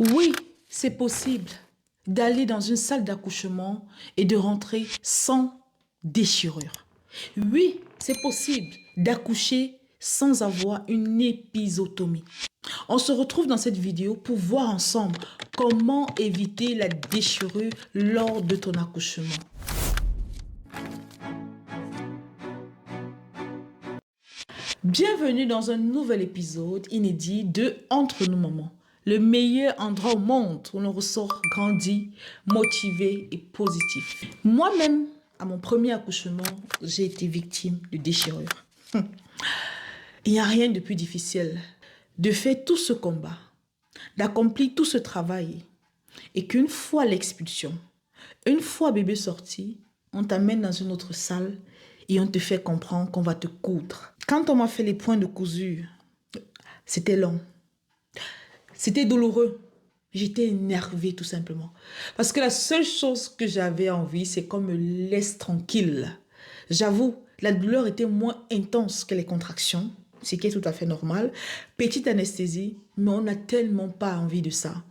Oui, c'est possible d'aller dans une salle d'accouchement et de rentrer sans déchirure. Oui, c'est possible d'accoucher sans avoir une épisiotomie. On se retrouve dans cette vidéo pour voir ensemble comment éviter la déchirure lors de ton accouchement. Bienvenue dans un nouvel épisode inédit de Entre nous mamans, le meilleur endroit au monde où l'on ressort grandi, motivé et positif. Moi-même, à mon premier accouchement, j'ai été victime de déchirure. Il n'y a rien de plus difficile de faire tout ce combat, d'accomplir tout ce travail et qu'une fois l'expulsion, une fois bébé sorti, on t'amène dans une autre salle et on te fait comprendre qu'on va te coudre. Quand on m'a fait les points de cousure, c'était long. C'était douloureux. J'étais énervée tout simplement. Parce que la seule chose que j'avais envie, c'est qu'on me laisse tranquille. J'avoue, la douleur était moins intense que les contractions, ce qui est tout à fait normal. Petite anesthésie, mais on n'a tellement pas envie de ça.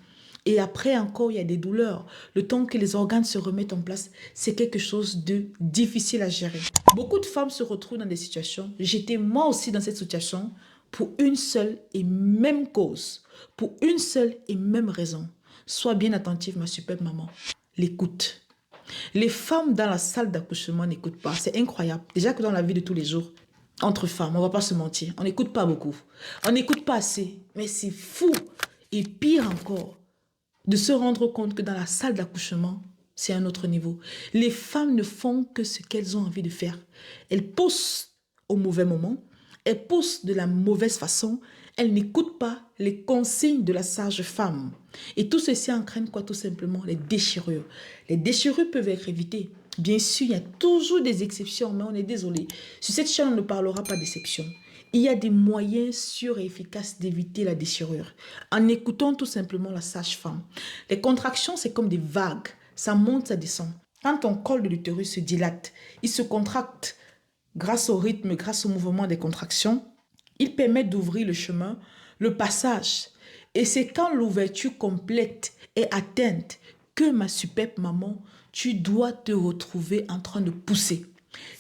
Et après encore, il y a des douleurs. Le temps que les organes se remettent en place, c'est quelque chose de difficile à gérer. Beaucoup de femmes se retrouvent dans des situations. J'étais moi aussi dans cette situation pour une seule et même cause, pour une seule et même raison. Sois bien attentive, ma super maman. L'écoute. Les femmes dans la salle d'accouchement n'écoutent pas. C'est incroyable. Déjà que dans la vie de tous les jours, entre femmes, on ne va pas se mentir. On n'écoute pas beaucoup. On n'écoute pas assez. Mais c'est fou. Et pire encore, de se rendre compte que dans la salle d'accouchement, c'est un autre niveau. Les femmes ne font que ce qu'elles ont envie de faire. Elles poussent au mauvais moment, elles poussent de la mauvaise façon, elles n'écoutent pas les consignes de la sage-femme. Et tout ceci entraîne quoi? Tout simplement les déchirures. Les déchirures peuvent être évitées. Bien sûr, il y a toujours des exceptions, mais on est désolé. Sur cette chaîne, on ne parlera pas d'exception. Il y a des moyens sûrs et efficaces d'éviter la déchirure en écoutant tout simplement la sage-femme. Les contractions, c'est comme des vagues. Ça monte, ça descend. Quand ton col de l'utérus se dilate, il se contracte grâce au rythme, grâce au mouvement des contractions. Il permet d'ouvrir le chemin, le passage. Et c'est quand l'ouverture complète est atteinte que, ma superbe maman, tu dois te retrouver en train de pousser.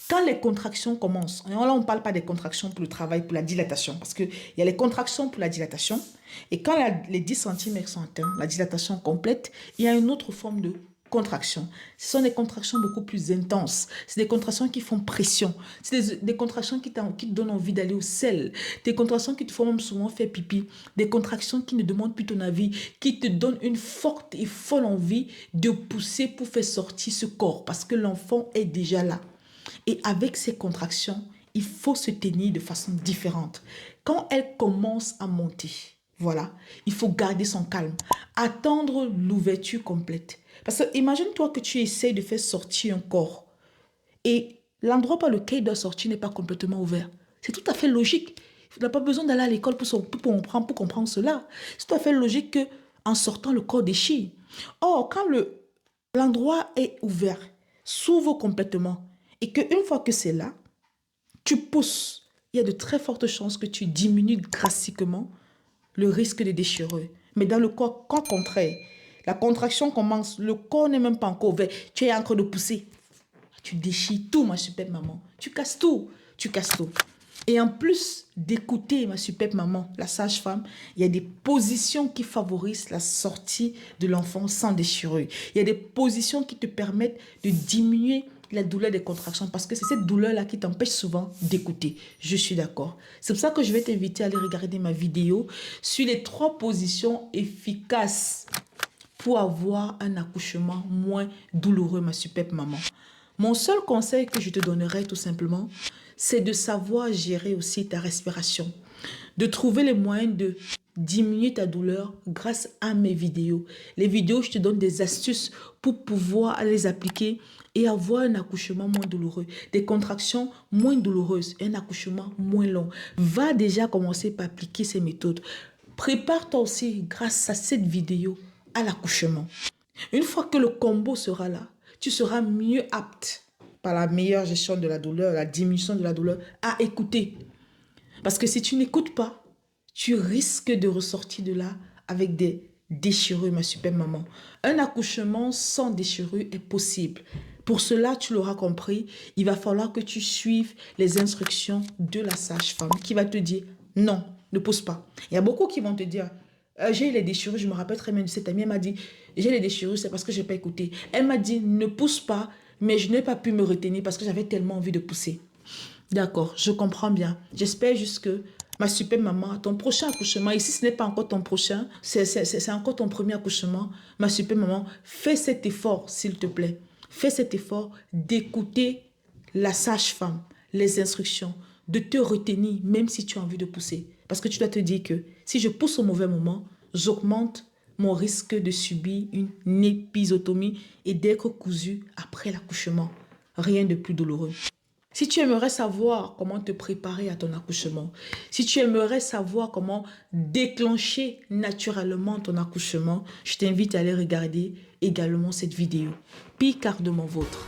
Quand les contractions commencent, et là on ne parle pas des contractions pour le travail, pour la dilatation, parce qu'il y a les contractions pour la dilatation, et quand les 10 cm sont atteints, la dilatation complète, il y a une autre forme de contraction. Ce sont des contractions beaucoup plus intenses. C'est des contractions qui font pression. C'est des contractions qui te donnent envie d'aller au sel. Des contractions qui te font même souvent faire pipi. Des contractions qui ne demandent plus ton avis, qui te donnent une forte et folle envie de pousser pour faire sortir ce corps, parce que l'enfant est déjà là. Et avec ces contractions, il faut se tenir de façon différente. Quand elles commencent à monter, voilà, il faut garder son calme. Attendre l'ouverture complète. Parce que imagine-toi que tu essayes de faire sortir un corps et l'endroit par lequel il doit sortir n'est pas complètement ouvert. C'est tout à fait logique. Il n'a pas besoin d'aller à l'école pour comprendre cela. C'est tout à fait logique qu'en sortant, le corps déchire. Or, quand l'endroit est ouvert, s'ouvre complètement, et qu'une fois que c'est là, tu pousses, il y a de très fortes chances que tu diminues drastiquement le risque de déchirure. Mais dans le cas contraire, la contraction commence, le corps n'est même pas encore ouvert, tu es en train de pousser. Tu déchires tout, ma super maman. Tu casses tout. Tu casses tout. Et en plus d'écouter ma super maman, la sage-femme, il y a des positions qui favorisent la sortie de l'enfant sans déchirure. Il y a des positions qui te permettent de diminuer la douleur des contractions parce que c'est cette douleur-là qui t'empêche souvent d'écouter. Je suis d'accord. C'est pour ça que je vais t'inviter à aller regarder ma vidéo sur les 3 positions efficaces pour avoir un accouchement moins douloureux, ma superbe maman. Mon seul conseil que je te donnerai tout simplement, c'est de savoir gérer aussi ta respiration. De trouver les moyens de diminuer ta douleur grâce à mes vidéos. Les vidéos, je te donne des astuces pour pouvoir les appliquer et avoir un accouchement moins douloureux. Des contractions moins douloureuses et un accouchement moins long. Va déjà commencer par appliquer ces méthodes. Prépare-toi aussi grâce à cette vidéo à l'accouchement. Une fois que le combo sera là, tu seras mieux apte par la meilleure gestion de la douleur, la diminution de la douleur, à écouter. Parce que si tu n'écoutes pas, tu risques de ressortir de là avec des déchirure, ma super maman. Un accouchement sans déchirure est possible. Pour cela, tu l'auras compris, il va falloir que tu suives les instructions de la sage-femme qui va te dire non, ne pousse pas. Il y a beaucoup qui vont te dire j'ai les déchirures, je me rappelle très bien de cette amie, elle m'a dit j'ai les déchirures, c'est parce que je n'ai pas écouté. Elle m'a dit ne pousse pas, mais je n'ai pas pu me retenir parce que j'avais tellement envie de pousser. D'accord, je comprends bien. J'espère juste que ma super maman, ton prochain accouchement, ici ce n'est pas encore ton prochain, c'est encore ton premier accouchement. Ma super maman, fais cet effort, s'il te plaît. Fais cet effort d'écouter la sage-femme, les instructions, de te retenir, même si tu as envie de pousser. Parce que tu dois te dire que si je pousse au mauvais moment, j'augmente mon risque de subir une épisiotomie et d'être cousu après l'accouchement. Rien de plus douloureux. Si tu aimerais savoir comment te préparer à ton accouchement, si tu aimerais savoir comment déclencher naturellement ton accouchement, je t'invite à aller regarder également cette vidéo. Picardement vôtre.